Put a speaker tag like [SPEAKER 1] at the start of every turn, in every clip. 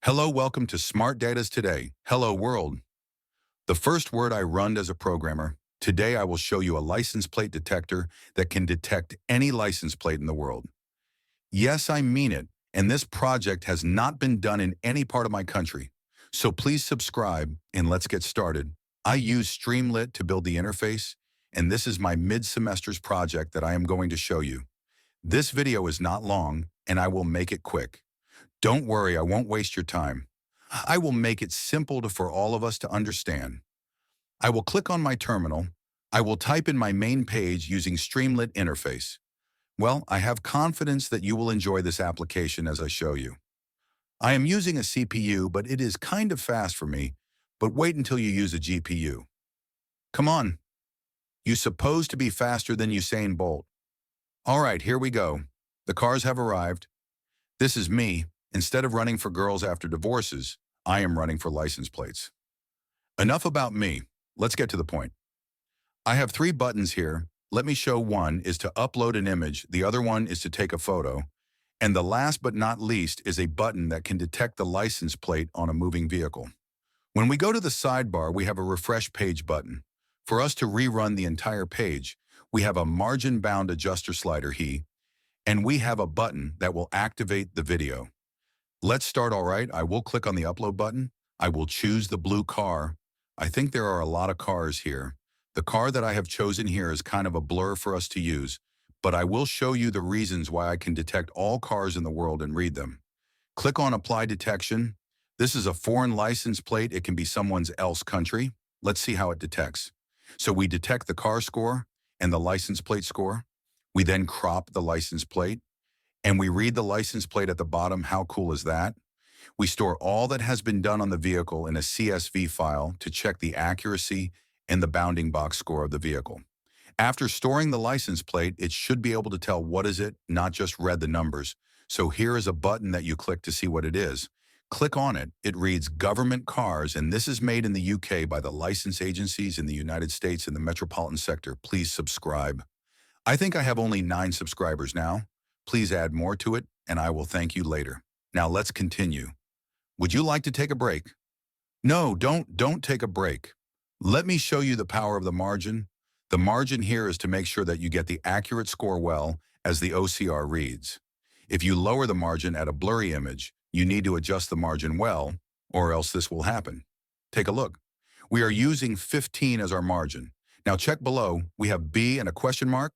[SPEAKER 1] Hello, welcome to Smart Data's Today. Hello world. The first word I run as a programmer. Today I will show you a license plate detector that can detect any license plate in the world. Yes, I mean it, and this project has not been done in any part of my country. So please subscribe and let's get started. I use streamlit to build the interface, and this is my mid-semester's project that I am going to show you. This video is not long, and I will make it quick. Don't worry, I won't waste your time. I will make it simple for all of us to understand. I will click on my terminal. I will type in my main page using Streamlit interface. Well, I have confidence that you will enjoy this application as I show you. I am using a CPU, but it is kind of fast for me, but wait until you use a GPU. Come on. You're supposed to be faster than Usain Bolt. All right, here we go. The cars have arrived. This is me. Instead of running for girls after divorces, I am running for license plates. Enough about me. Let's get to the point. I have 3 buttons here. Let me show. One is to upload an image. The other one is to take a photo. And the last but not least is a button that can detect the license plate on a moving vehicle. When we go to the sidebar, we have a refresh page button. For us to rerun the entire page, we have a margin-bound adjuster slider here, and we have a button that will activate the video. Let's start. All right, I will click on the upload button. I will choose the blue car. I think there are a lot of cars here. The car that I have chosen here is kind of a blur for us to use, but I will show you the reasons why I can detect all cars in the world and read them. Click on Apply Detection. This is a foreign license plate. It can be someone else's country. Let's see how it detects. So we detect the car score and the license plate score. We then crop the license plate. And we read the license plate at the bottom. How cool is that? We store all that has been done on the vehicle in a CSV file to check the accuracy and the bounding box score of the vehicle. After storing the license plate, it should be able to tell what is it, not just read the numbers. So here is a button that you click to see what it is. Click on it. It reads government cars, and this is made in the UK by the license agencies in the United States in the metropolitan sector. Please subscribe. I think I have only 9 subscribers now. Please add more to it, and I will thank you later. Now let's continue. Would you like to take a break? No, don't take a break. Let me show you the power of the margin. The margin here is to make sure that you get the accurate score well as the OCR reads. If you lower the margin at a blurry image, you need to adjust the margin well, or else this will happen. Take a look. We are using 15 as our margin. Now check below. We have B and a question mark,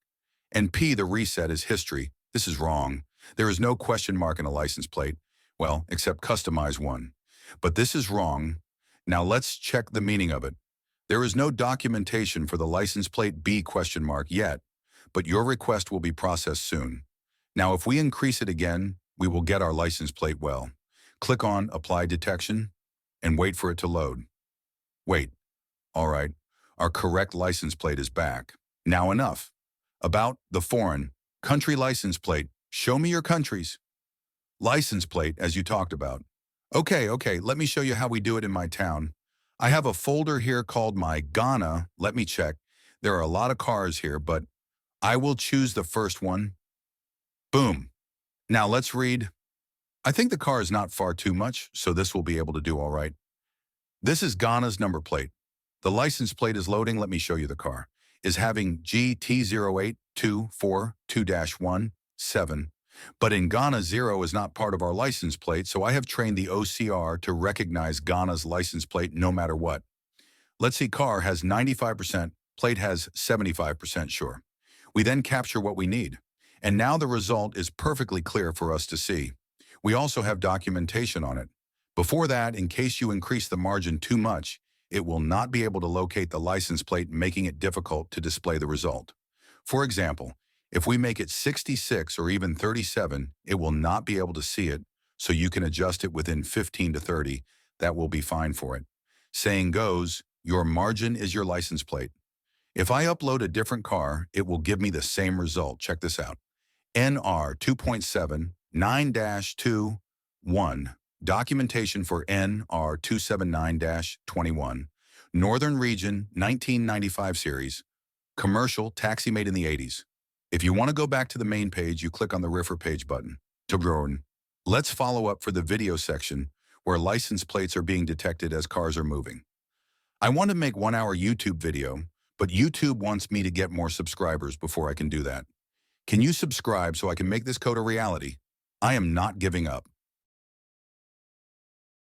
[SPEAKER 1] and P, the reset, is history. This is wrong. There is no question mark in a license plate. Well, except customize one. But this is wrong. Now let's check the meaning of it. There is no documentation for the license plate B question mark yet, but your request will be processed soon. Now if we increase it again, we will get our license plate well. Click on Apply Detection and wait for it to load. Wait. All right. Our correct license plate is back. Now enough. About the foreign country license plate. Show me your countries. License plate, as you talked about. Okay, let me show you how we do it in my town. I have a folder here called my Ghana. Let me check. There are a lot of cars here, but I will choose the first one. Boom. Now let's read. I think the car is not far too much, so this will be able to do all right. This is Ghana's number plate. The license plate is loading. Let me show you the car. Is having GT08242-17. But in Ghana, 0 is not part of our license plate, so I have trained the OCR to recognize Ghana's license plate no matter what. Let's see, car has 95%, plate has 75% sure. We then capture what we need. And now the result is perfectly clear for us to see. We also have documentation on it. Before that, in case you increase the margin too much, it will not be able to locate the license plate, making it difficult to display the result. For example, if we make it 66 or even 37, it will not be able to see it, so you can adjust it within 15 to 30. That will be fine for it. Saying goes, your margin is your license plate. If I upload a different car, it will give me the same result. Check this out. NR 2.7 9-21. Documentation for NR 279-21. Northern Region 1995 series. Commercial taxi made in the 80s. If you want to go back to the main page, you click on the Refer Page button. Let's follow up for the video section where license plates are being detected as cars are moving. I want to make 1 hour YouTube video, but YouTube wants me to get more subscribers before I can do that. Can you subscribe so I can make this code a reality? I am not giving up.